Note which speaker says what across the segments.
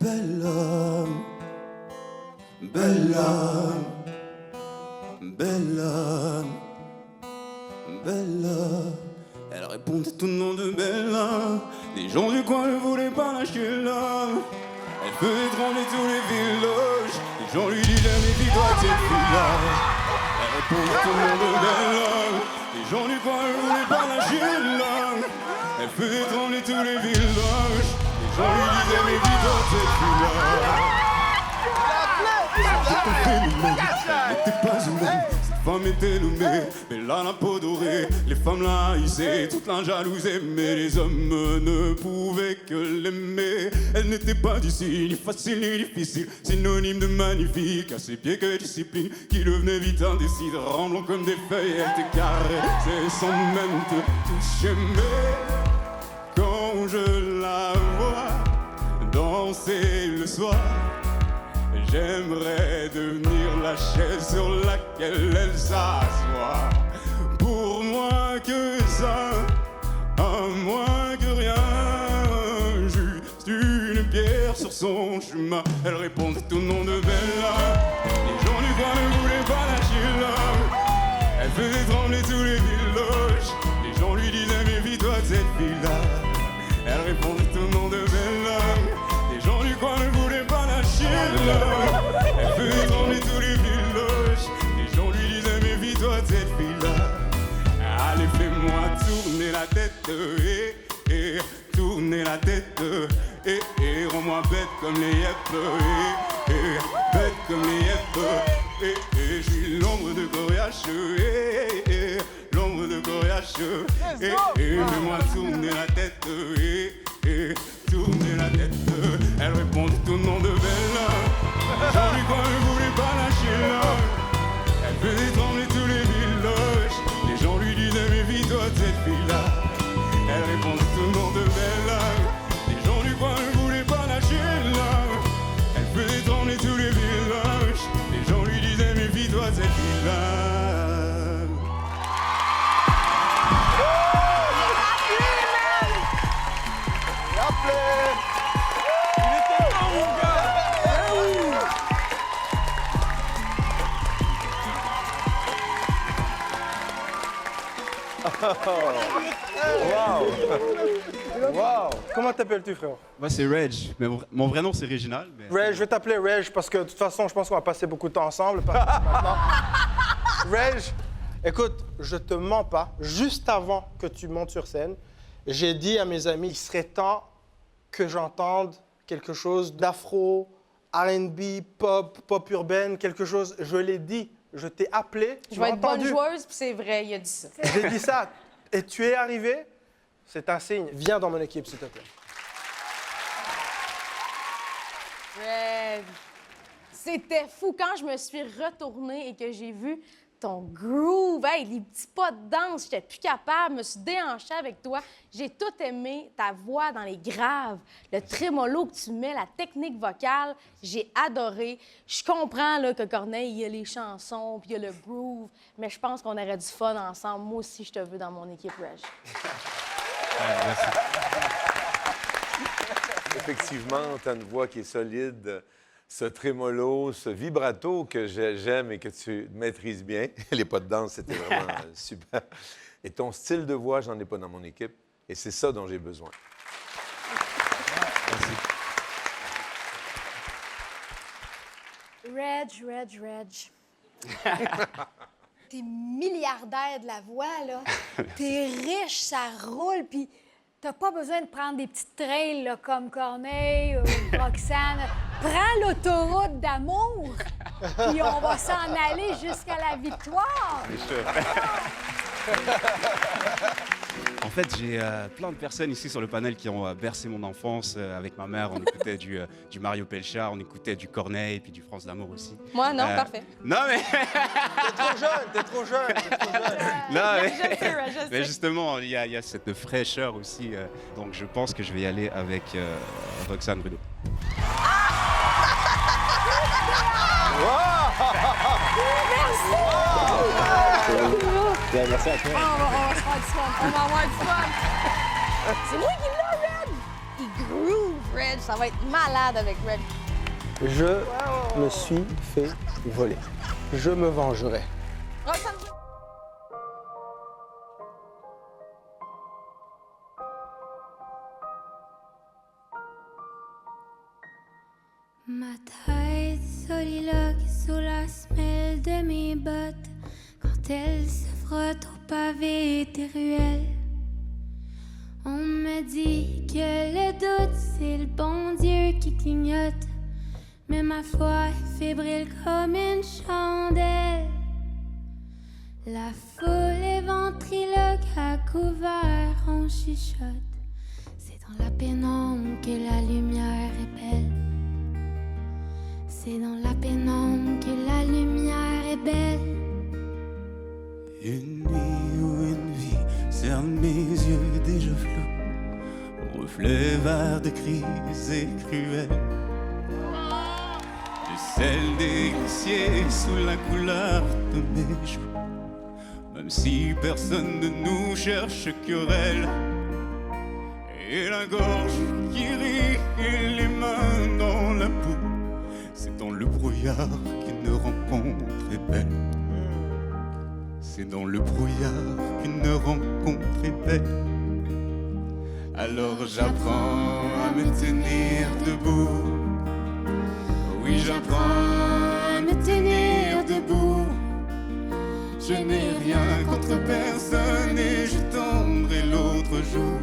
Speaker 1: Bella, Bella, Bella, Bella. Elle répondait tout le nom de Bella. Les gens du coin ne voulaient pas lâcher là. Elle faisait trembler tous les villages. Les gens lui disaient mais dis-toi cette fille-là. Elle répondait tout le nom de Bella. Les gens du coin ne voulaient pas lâcher là. Elle faisait trembler tous les villages. Les gens lui disaient mais dis-toi cette fille-là. N'était pas humaine, cette femme était nommée, Bella la peau dorée, les femmes la haïssaient, toute la jalousie, mais les hommes ne pouvaient que l'aimer. Elle n'était pas d'ici, ni facile ni difficile, synonyme de magnifique, à ses pieds que discipline, qui devenait vite indécise, remblant comme des feuilles, elle te caressait sans même te toucher. Mais quand je la vois danser le soir, j'aimerais devenir la chaise sur laquelle elle s'assoit. Pour moi que ça, à moins que rien, juste une pierre sur son chemin. Elle répondait au nom de Bella. Les gens du coin ne voulaient pas lâcher là. Elle faisait trembler tous les villages. Les gens lui disaient méfie-toi de cette fille-là. Elle répondait au nom de Bella. Les gens du coin ne voulaient pas lâcher là. Elle faisait trembler tous les villages. Les gens lui disaient méfie-toi de cette fille-là. Allez, fais-moi tourner la tête, tourner la tête, rends-moi bête comme les yep, bête comme les yep, je suis l'ombre de Coriace, l'ombre de Coriace, fais-moi tourner la tête, tourner la tête. Elle répondait au nom de Bella. Jean lui quoi ne voulait pas lâcher là. Elle faisait trembler tous les villages. Les gens lui disaient méfie-toi de cette fille-là. Elle répondait au nom de Bella. Les gens lui quoi ne voulaient pas lâcher là. Elle faisait trembler tous les villages. Les gens lui disaient méfie-toi de cette fille-là.
Speaker 2: Wow! Wow! Comment t'appelles-tu, frère?
Speaker 1: Moi, c'est Reg, mais mon vrai nom, c'est Réginal. Mais...
Speaker 2: Reg, je vais t'appeler Reg parce que de toute façon, je pense qu'on va passer beaucoup de temps ensemble. Maintenant. Reg, écoute, je te mens pas. Juste avant que tu montes sur scène, j'ai dit à mes amis, il serait temps que j'entende quelque chose d'afro, R&B, pop urbaine, quelque chose. Je l'ai dit. Je t'ai appelé.
Speaker 3: Je vais être bonne joueuse, puis c'est vrai, il a dit ça.
Speaker 2: J'ai dit ça. Et tu es arrivé. C'est un signe. Viens dans mon équipe, s'il te plaît.
Speaker 3: Reg, c'était fou quand je me suis retournée et que j'ai vu ton groove, hey, les petits pas de danse, j'étais plus capable, je me suis déhanchée avec toi. J'ai tout aimé, ta voix dans les graves, le trémolo que tu mets, la technique vocale, j'ai adoré. Je comprends là, que Corneille, il y a les chansons, puis il y a le groove, mais je pense qu'on aurait du fun ensemble. Moi aussi, je te veux dans mon équipe, Reg.
Speaker 1: Merci.
Speaker 4: Effectivement, tu as une voix qui est solide. Ce trémolo, ce vibrato que j'aime et que tu maîtrises bien. Les pas de danse, c'était vraiment super. Et ton style de voix, j'en ai pas dans mon équipe. Et c'est ça dont j'ai besoin.
Speaker 5: Reg. T'es milliardaire de la voix, là. T'es riche, ça roule, puis t'as pas besoin de prendre des petites trails là, comme Corneille ou Roxane. Prends l'autoroute d'amour, puis on va s'en aller jusqu'à la victoire.
Speaker 1: En fait, j'ai plein de personnes ici sur le panel qui ont bercé mon enfance. Avec ma mère, on écoutait du Mario Pelcha, on écoutait du Corneille, puis du France d'amour aussi.
Speaker 3: Moi, non, parfait.
Speaker 1: Non, mais...
Speaker 2: T'es trop jeune.
Speaker 1: non, mais...
Speaker 3: Je sais, Reg, je sais.
Speaker 1: Mais justement, il y a cette fraîcheur aussi. Donc, je pense que je vais y aller avec Roxane Bruno.
Speaker 3: Merci à toi. On va se faire du fun. On va avoir du fun. C'est moi qui l'ai, Reg. Il groove, Reg. Reg. Ça va être malade avec Reg.
Speaker 2: Je me suis fait voler. Je me vengerai.
Speaker 3: Roxane,
Speaker 6: Ma tête soliloque sous la semelle de mes bottes quand elle se frotte au pavé des ruelles. On me dit que le doute c'est le bon Dieu qui clignote, mais ma foi est fébrile comme une chandelle. La foule est ventriloque à couvert, on chuchote. C'est dans la pénombre que la lumière est belle. C'est dans la pénombre que la lumière est belle.
Speaker 1: Une nuit ou une vie cerne mes yeux déjà flous, au reflet vert de crises et cruelles. Du sel des glaciers sous la couleur de mes joues, même si personne ne nous cherche querelle. Et la gorge qui rit et les mains dans la boue, c'est dans le brouillard qu'une rencontre est belle. C'est dans le brouillard qu'une rencontre est belle. Alors j'apprends à me tenir debout. Oui, j'apprends à me tenir debout. Je n'ai rien contre personne et je tendrai l'autre jour.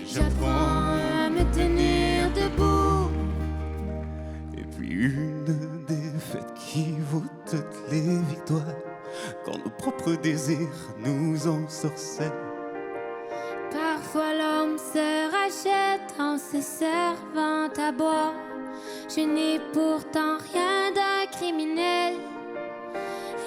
Speaker 1: J'apprends à me tenir debout. Et puis une défaite qui vaut toutes les victoires, quand nos propres désirs nous ensorcellent.
Speaker 6: Parfois l'homme se rachète en se servant à boire. Je n'ai pourtant rien d'un criminel.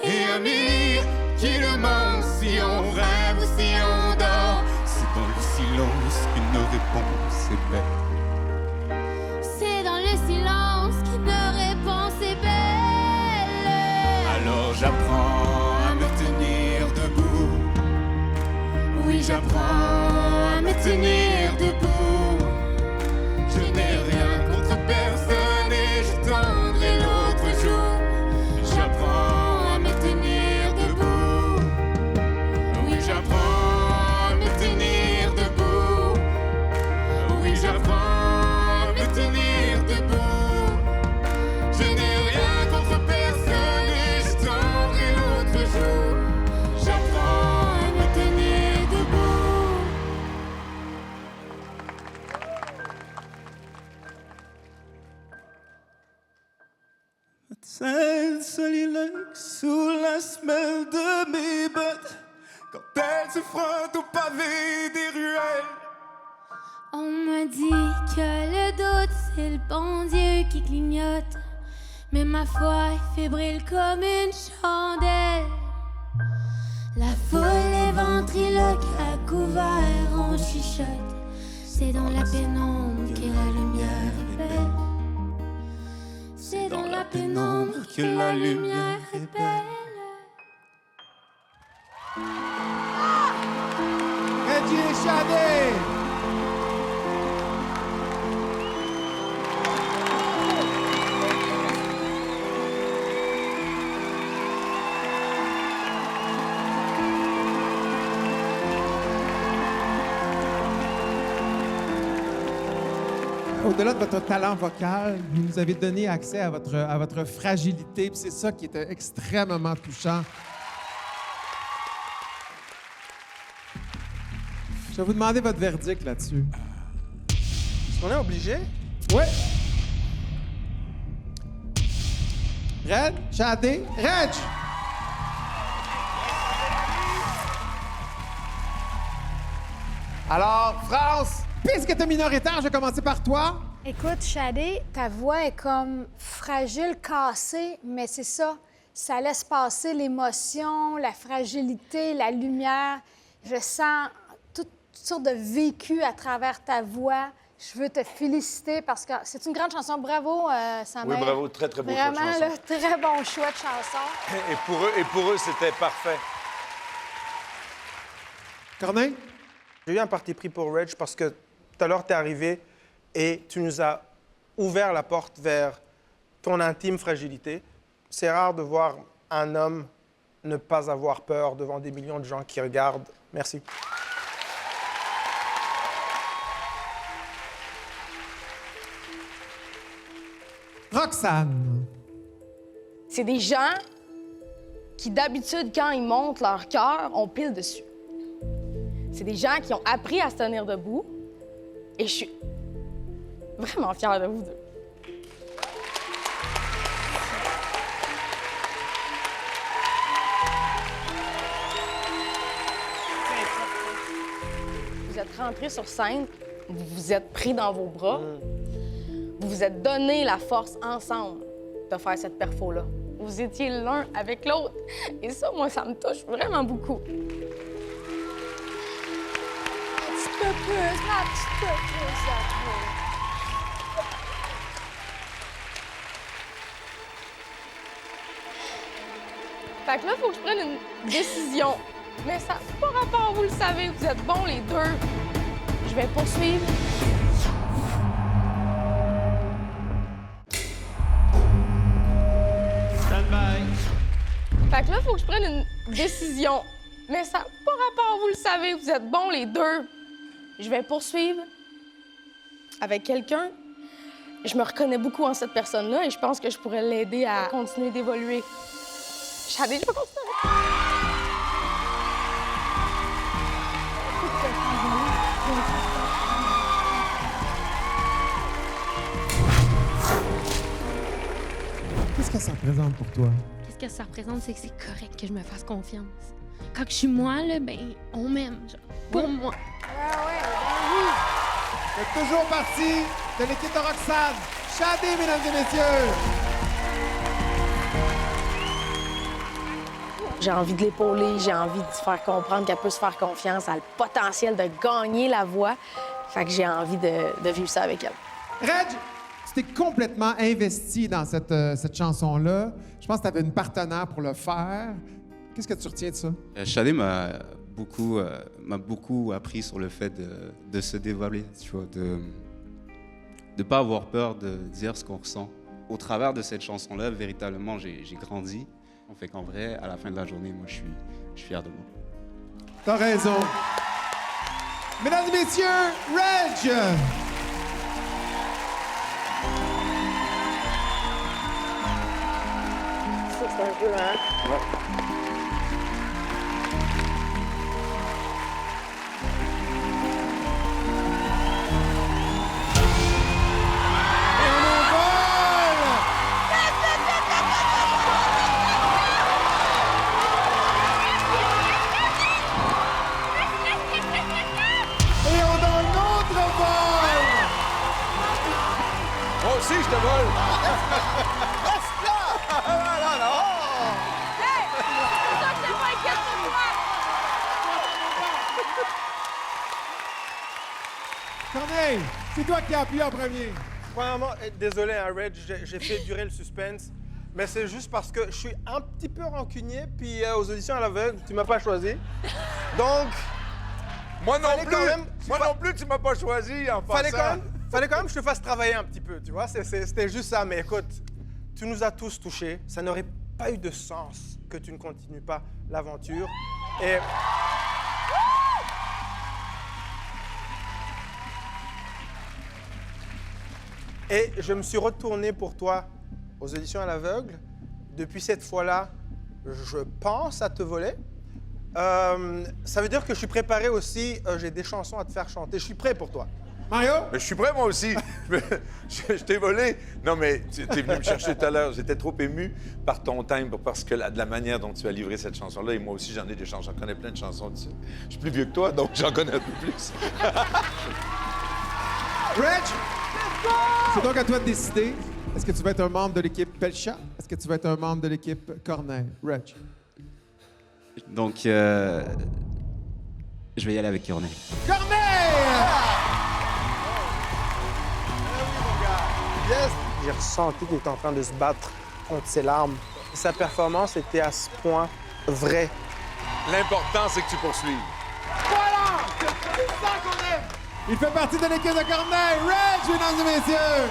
Speaker 1: Et amis qui demandent si on rêve ou si on dort, c'est dans le silence qu'une réponse est belle.
Speaker 6: C'est dans le silence qu'une réponse est belle.
Speaker 1: Alors j'apprends à me tenir debout. Oui, j'apprends à me tenir debout. Je n'ai rien contre personne et je tendrai l'autre jour. J'apprends à me tenir debout. Oui, j'apprends à me tenir debout. Oui, j'apprends à me tenir debout. Je n'ai rien contre personne et je tendrai l'autre jour. J'apprends à me tenir debout. Cette soliloque sous la semelle de mes bottes, quand elle se frotte au pavé des ruelles.
Speaker 6: On me dit que le doute c'est le bon Dieu qui clignote, mais ma foi est fébrile comme une chandelle. La foule est ventriloque à couvert, on chuchote. C'est dans la pénombre que la lumière est belle. C'est dans la pénombre que la lumière est belle.
Speaker 7: Reggie Chavez! Au-delà de votre talent vocal, vous nous avez donné accès à votre fragilité, puis c'est ça qui était extrêmement touchant. Je vais vous demander votre verdict là-dessus.
Speaker 2: Est-ce qu'on est obligé?
Speaker 7: Oui. Red, Shadé, Reg! Alors, France, puisque tu es minoritaire, je vais commencer par toi.
Speaker 5: Écoute, Shadé, ta voix est comme fragile, cassée, mais c'est ça. Ça laisse passer l'émotion, la fragilité, la lumière. Je sens toutes sortes de vécu à travers ta voix. Je veux te féliciter parce que c'est une grande chanson. Bravo, Samuel.
Speaker 4: Oui, bravo. Très, très beau choix de
Speaker 5: Vraiment,
Speaker 4: chanson.
Speaker 5: là, très bon choix de chanson.
Speaker 4: Et pour eux, c'était parfait.
Speaker 7: Corneille?
Speaker 2: J'ai eu un parti pris pour Reg parce que tout à l'heure, t'es arrivé et tu nous as ouvert la porte vers ton intime fragilité. C'est rare de voir un homme ne pas avoir peur devant des millions de gens qui regardent. Merci.
Speaker 7: Roxane.
Speaker 3: C'est des gens qui, d'habitude, quand ils montent leur cœur, on pile dessus. C'est des gens qui ont appris à se tenir debout. Et je suis vraiment fière de vous deux. Vous êtes rentrés sur scène, vous vous êtes pris dans vos bras, vous vous êtes donné la force ensemble de faire cette perfo-là. Vous étiez l'un avec l'autre. Et ça, moi, ça me touche vraiment beaucoup.
Speaker 5: Ma petite puce, ma petite puce à toi.
Speaker 3: Fait que là, il faut que je prenne une décision. Mais ça n'a pas rapport, vous le savez, vous êtes bons les deux. Je vais poursuivre. Fait que là, il faut que je prenne une décision. Mais ça n'a pas rapport, vous le savez, vous êtes bons les deux. Je vais poursuivre avec quelqu'un. Je me reconnais beaucoup en cette personne-là et je pense que je pourrais l'aider à continuer d'évoluer. J'avais déjà continué.
Speaker 7: Qu'est-ce que ça représente pour toi?
Speaker 8: Qu'est-ce que ça représente, c'est que c'est correct que je me fasse confiance. Quand je suis moi, là, ben, on m'aime, genre, pour moi.
Speaker 7: C'est toujours partie de l'équipe de Roxane. Shadé, mesdames et messieurs!
Speaker 3: J'ai envie de l'épauler, j'ai envie de faire comprendre qu'elle peut se faire confiance, elle a le potentiel de gagner la voix. Fait que j'ai envie de vivre ça avec elle.
Speaker 7: Reg, tu t'es complètement investi dans cette chanson-là. Je pense que tu avais une partenaire pour le faire. Qu'est-ce que tu retiens de ça?
Speaker 9: Shadé m'a beaucoup appris sur le fait de se dévoiler, tu vois, de ne pas avoir peur de dire ce qu'on ressent. Au travers de cette chanson-là, véritablement, j'ai grandi. On fait qu'en vrai, à la fin de la journée, moi, je suis fier de moi.
Speaker 7: T'as raison. Mesdames et messieurs, Reg!
Speaker 3: Ça, c'est un peu, hein?
Speaker 2: Ouais.
Speaker 4: Si, je te vole!
Speaker 7: Corneille, c'est toi qui as appuyé en premier.
Speaker 2: Premièrement, désolé, hein, Reg, j'ai fait durer le suspense, mais c'est juste parce que je suis un petit peu rancunier, puis aux auditions à l'aveugle, tu m'as pas choisi. Donc,
Speaker 4: Moi non
Speaker 2: Fallait
Speaker 4: plus!
Speaker 2: quand même-
Speaker 4: Moi non plus, tu m'as pas choisi en
Speaker 2: fallait
Speaker 4: passant.
Speaker 2: quand même que je te fasse travailler un petit peu, tu vois, c'était juste ça. Mais écoute, tu nous as tous touchés, ça n'aurait pas eu de sens que tu ne continues pas l'aventure. Et je me suis retourné pour toi aux auditions à l'aveugle. Depuis cette fois-là, je pense à te voler. Ça veut dire que je suis préparé aussi, j'ai des chansons à te faire chanter. Je suis prêt pour toi.
Speaker 7: Mario?
Speaker 4: Mais je suis prêt, moi aussi. Je t'ai volé. Non, mais tu es venu me chercher tout à l'heure. J'étais trop ému par ton timbre, parce que de la manière dont tu as livré cette chanson-là, et moi aussi, j'en ai des chansons. J'en connais plein de chansons dessus. Je suis plus vieux que toi, donc j'en connais un peu plus.
Speaker 7: Reg, c'est donc à toi de décider. Est-ce que tu vas être un membre de l'équipe Pelcha? Est-ce que tu vas être un membre de l'équipe Corneille? Reg.
Speaker 9: Donc, je vais y aller avec Corneille.
Speaker 7: Corneille!
Speaker 2: Yes! J'ai ressenti qu'il était en train de se battre contre ses larmes. Sa performance était à ce point vraie.
Speaker 4: L'important, c'est que tu poursuives.
Speaker 2: Voilà! C'est ça qu'on aime!
Speaker 7: Il fait partie de l'équipe de Corneille. Reg, mesdames et messieurs!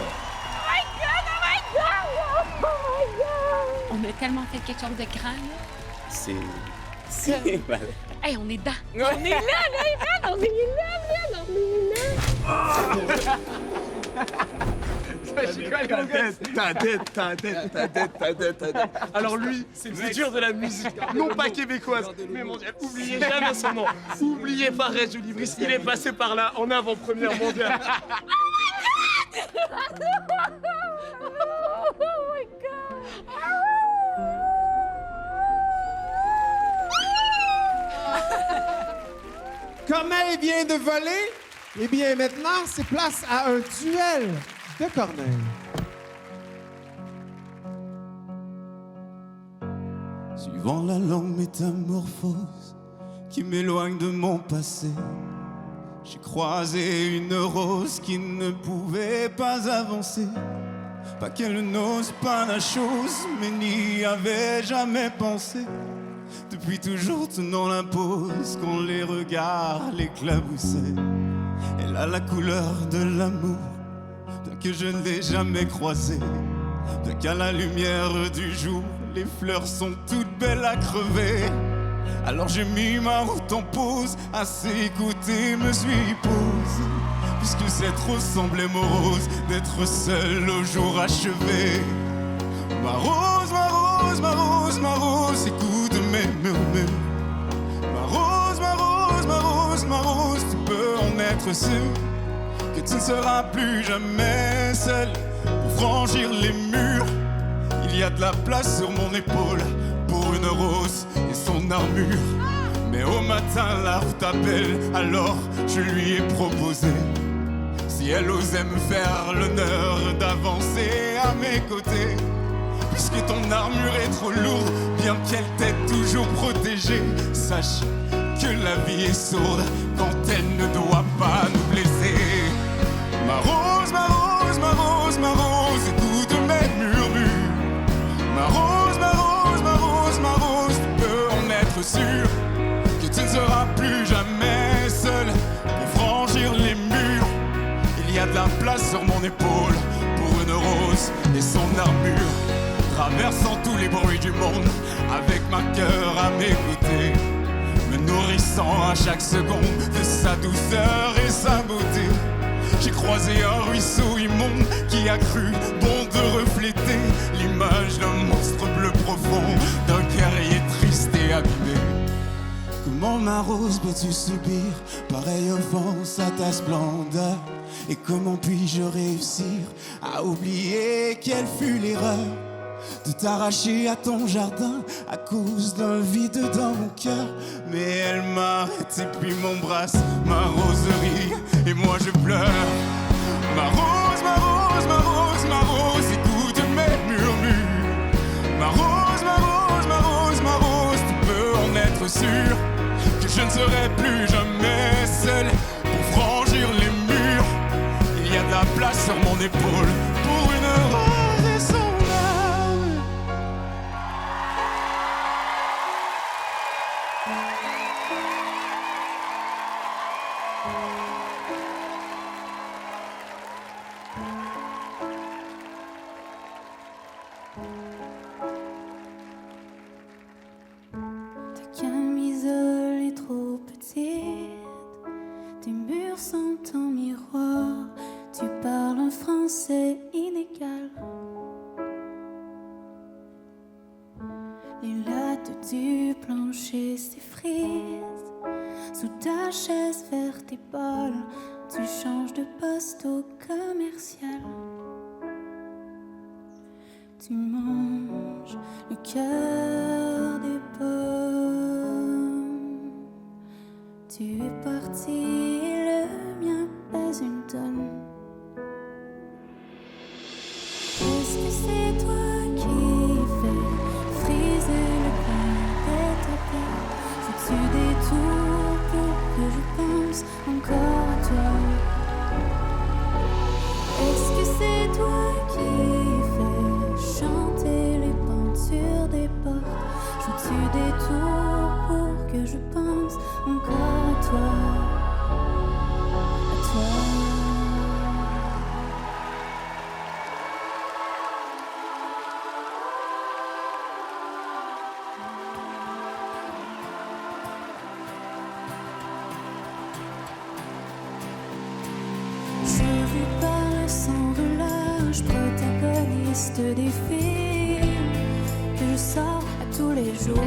Speaker 8: On a tellement fait quelque chose de grand, là.
Speaker 10: C'est...
Speaker 8: Hey, on est dedans. On est là, man! On est là!
Speaker 10: Ta tête. Alors lui, c'est le futur de la musique, non pas québécoise, mais mondiale. Oubliez jamais son nom. Oubliez pas Reg Olivris, il est passé par là en avant-première mondiale.
Speaker 3: Oh my God!
Speaker 7: Corneille vient de voler. Eh bien, maintenant, c'est place à un duel de Corneille.
Speaker 1: Suivant la longue métamorphose qui m'éloigne de mon passé, j'ai croisé une rose qui ne pouvait pas avancer. Pas qu'elle n'ose pas la chose, mais n'y avait jamais pensé. Depuis toujours tenant la pose, quand les regards l'éclaboussaient. Elle a la couleur de l'amour, bien que je ne l'ai jamais croisée. Bien qu'à la lumière du jour, les fleurs sont toutes belles à crever. Alors j'ai mis ma route en pause, à ses côtés me suis posé. Puisque cette rose semblait morose, d'être seule au jour achevé. Ma rose, ma rose, ma rose, ma rose, écoute mes murmures. Ma rose, ma rose, ma rose, ma rose, tu peux en être sûr que tu ne seras plus jamais seule pour franchir les murs. Il y a de la place sur mon épaule pour une rose et son armure. Mais au matin la route appelle, alors je lui ai proposé si elle osait me faire l'honneur d'avancer à mes côtés. Puisque ton armure est trop lourde, bien qu'elle t'ait toujours protégée, sache que la vie est sourde quand elle ne doit pas nous blesser. Ma rose, ma rose, ma rose, ma rose, écoute mes murmures. Ma rose, ma rose, ma rose, ma rose, tu peux en être sûr que tu ne seras plus jamais seule pour franchir les murs. Il y a de la place sur mon épaule pour une rose et son armure. Traversant tous les bruits du monde, avec ma cœur à mes côtés, me nourrissant à chaque seconde de sa douceur et sa beauté. J'ai croisé un ruisseau immonde qui a cru bon de refléter l'image d'un monstre bleu profond, d'un guerrier triste et abîmé. Comment ma rose peux-tu subir pareille offense à ta splendeur? Et comment puis-je réussir à oublier quelle fut l'erreur de t'arracher à ton jardin à cause d'un vide dans mon cœur? Mais elle m'arrête et puis m'embrasse, ma roserie, et moi je pleure. Ma rose, ma rose, ma rose, ma rose, écoute mes murmures. Ma rose, ma rose, ma rose, ma rose, tu peux en être sûr que je ne serai plus jamais seul pour franchir les murs. Il y a de la place sur mon épaule pour une rose et son âme.
Speaker 6: Ta camisole est trop petite, tes murs sont en miroir, tu parles un français inégal. Les lattes du plancher s'effrisent, sous ta chaise verte et pâle, tu changes de poste au commercial. Tu manges le cœur des pommes. Tu es parti, le mien pèse une tonne. Est-ce que c'est toi qui fais friser le pain de ta tête? Fais-tu des tours pour que je pense encore à toi? Est-ce que c'est toi qui fais chanter les pentures des portes? Joues-tu des tours pour que je pense encore à toi? À Je vis par le sans relâche, protagoniste des films que je sors à tous les jours.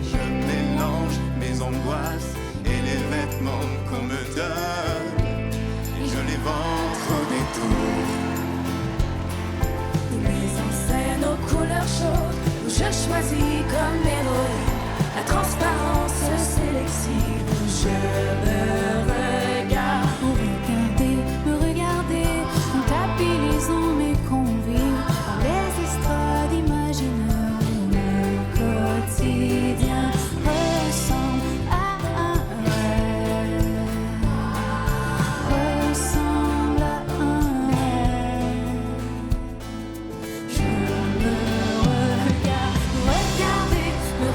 Speaker 1: Je mélange mes angoisses et les vêtements qu'on me donne et je les vends au détour.
Speaker 6: Des mises en scène aux couleurs chaudes où je choisis comme héroïne la transparence sélective où je me regarde. Me regarder en tapis mes convives dans les estrades imaginaires où le quotidien ressemble à un rêve. Ressemble à un rêve. Je me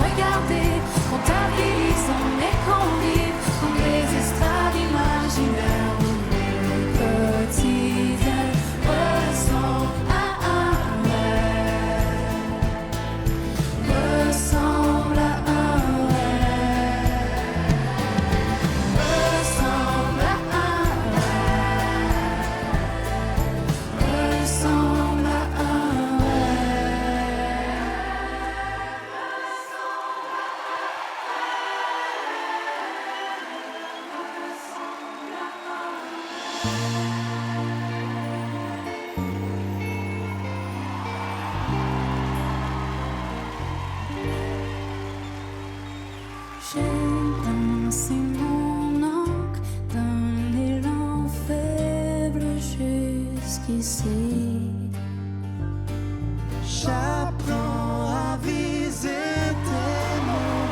Speaker 6: regarder, comptabilisant mes convives dans les estrades imaginaires où le quotidien ressemble à un rêve. Ressemble à un rêve. Ressemble à un rêve. Ressemble à un J'ai pincé mon encre d'un élan faible jusqu'ici.
Speaker 1: J'apprends à viser tes mots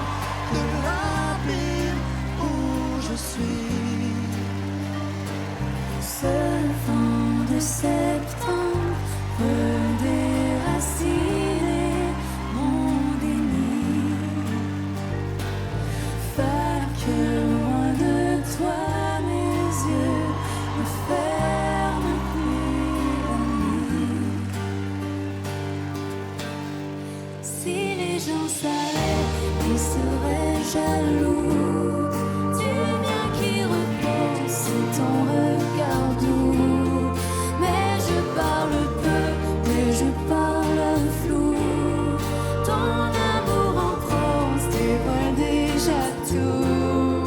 Speaker 1: de l'abîme où je suis.
Speaker 6: Ce vent de septembre veut déraciner mon déni. Faire que loin de toi mes yeux ne ferment plus la nuit. Si les gens savaient, ils seraient jaloux du bien qui repose sous ton regard doux. Mais je parle peu, mais je parle flou. Ton amour en prose dévoile déjà tout.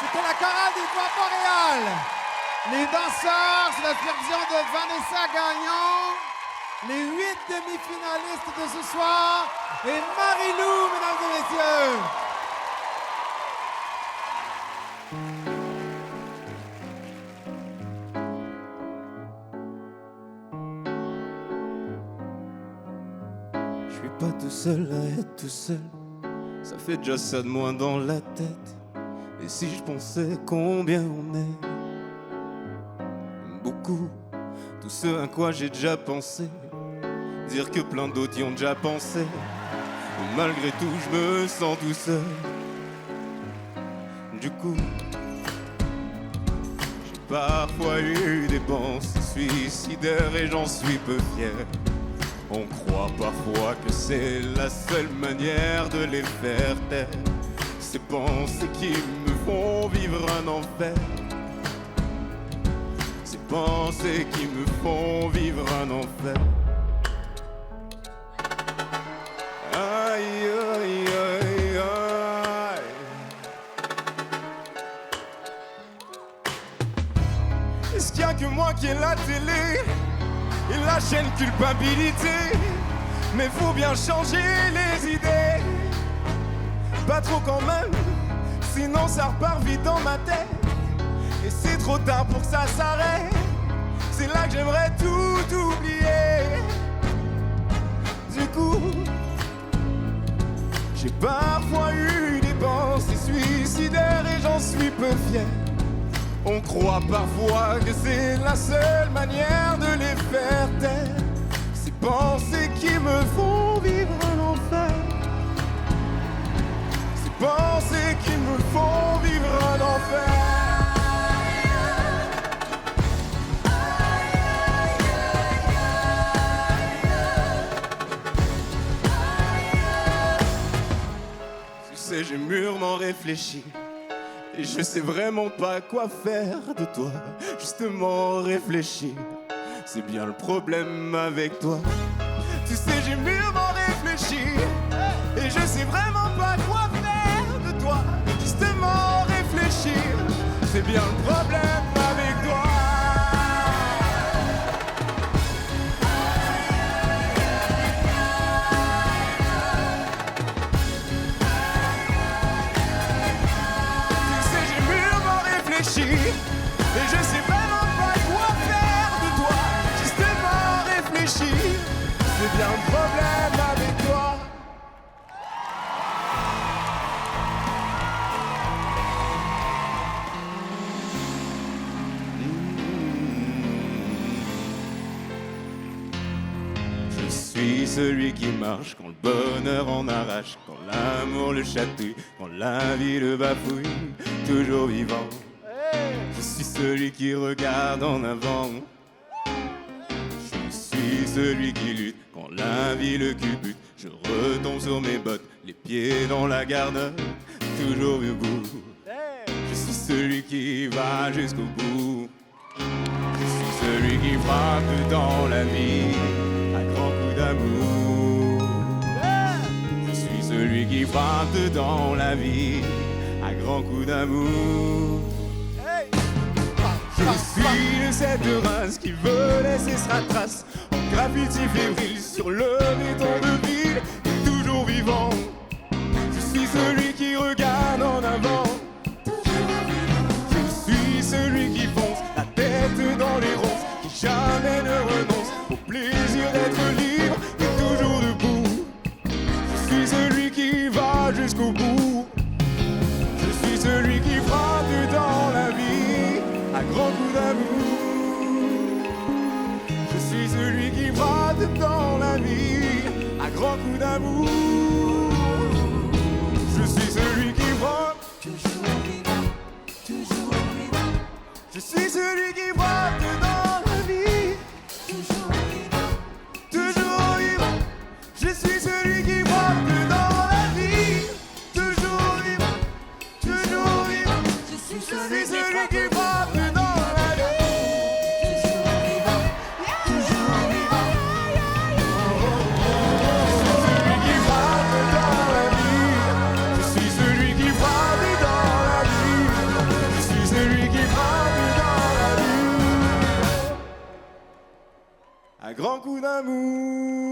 Speaker 7: C'était la chorale des Voix Montréal. Les danseurs, c'est la supervision de Vanessa Gagnon. Les 8 demi-finalistes de ce soir. Et Marie-Lou, mesdames et messieurs.
Speaker 11: Je suis pas tout seul à être tout seul. Ça fait déjà ça de moins dans la tête. Et si je pensais combien on est, beaucoup, tout ce à quoi j'ai déjà pensé. Dire que plein d'autres y ont déjà pensé. Mais malgré tout, je me sens tout seul. Du coup, j'ai parfois eu des pensées suicidaires et j'en suis peu fier. On croit parfois que c'est la seule manière de les faire taire. Ces pensées qui me font vivre un enfer. Ces pensées qui me font vivre un enfer. Aïe, aïe, aïe, aïe. Est-ce qu'il y a que moi qui ai la télé et la chaîne culpabilité? Mais faut bien changer les idées. Pas trop quand même, sinon ça repart vite dans ma tête. Et c'est trop tard pour que ça s'arrête. C'est là que j'aimerais tout oublier. Du coup, j'ai parfois eu des pensées suicidaires et j'en suis peu fier. On croit parfois que c'est la seule manière de les faire taire. Ces pensées qui me font vivre un enfer. Ces pensées qui me font vivre un enfer. Tu sais, j'ai mûrement réfléchi. Et je sais vraiment pas quoi faire de toi. Justement réfléchir, c'est bien le problème avec toi. Tu sais, j'ai mûrement réfléchi. Et je sais vraiment pas quoi faire de toi. Justement réfléchir, c'est bien le problème avec toi. Et je sais vraiment pas quoi faire de toi. Justement réfléchir, c'est bien un problème avec toi. Je suis celui qui marche quand le bonheur en arrache, quand l'amour le chatouille, quand la vie le bafouille, toujours vivant. Je suis celui qui regarde en avant. Je suis celui qui lutte quand la vie le culbute. Je retombe sur mes bottes, les pieds dans la garde, toujours debout. Je suis celui qui va jusqu'au bout. Je suis celui qui frappe dans la vie à grands coups d'amour. Je suis celui qui frappe dans la vie à grands coups d'amour. Je suis de cette race qui veut laisser sa trace en graffiti fébrile sur le béton de ville, et toujours vivant. Je suis celui qui regarde en avant. Je suis celui qui fonce la tête dans les ronces, qui jamais ne renonce au plaisir d'être libre et toujours debout. Je suis celui qui va jusqu'au bout. Je suis celui qui frappe dans la vie à grands coups d'amour. Je suis celui qui frappe dans la vie à grands coups d'amour. Je suis celui qui frappe toujours vivant, toujours vivant. Je suis celui qui frappe dans la vie toujours vivant, toujours vivant. Je suis celui qui frappe dans la vie toujours vivant, toujours vivant. Je suis celui qui frappe. À grands coups d'amour.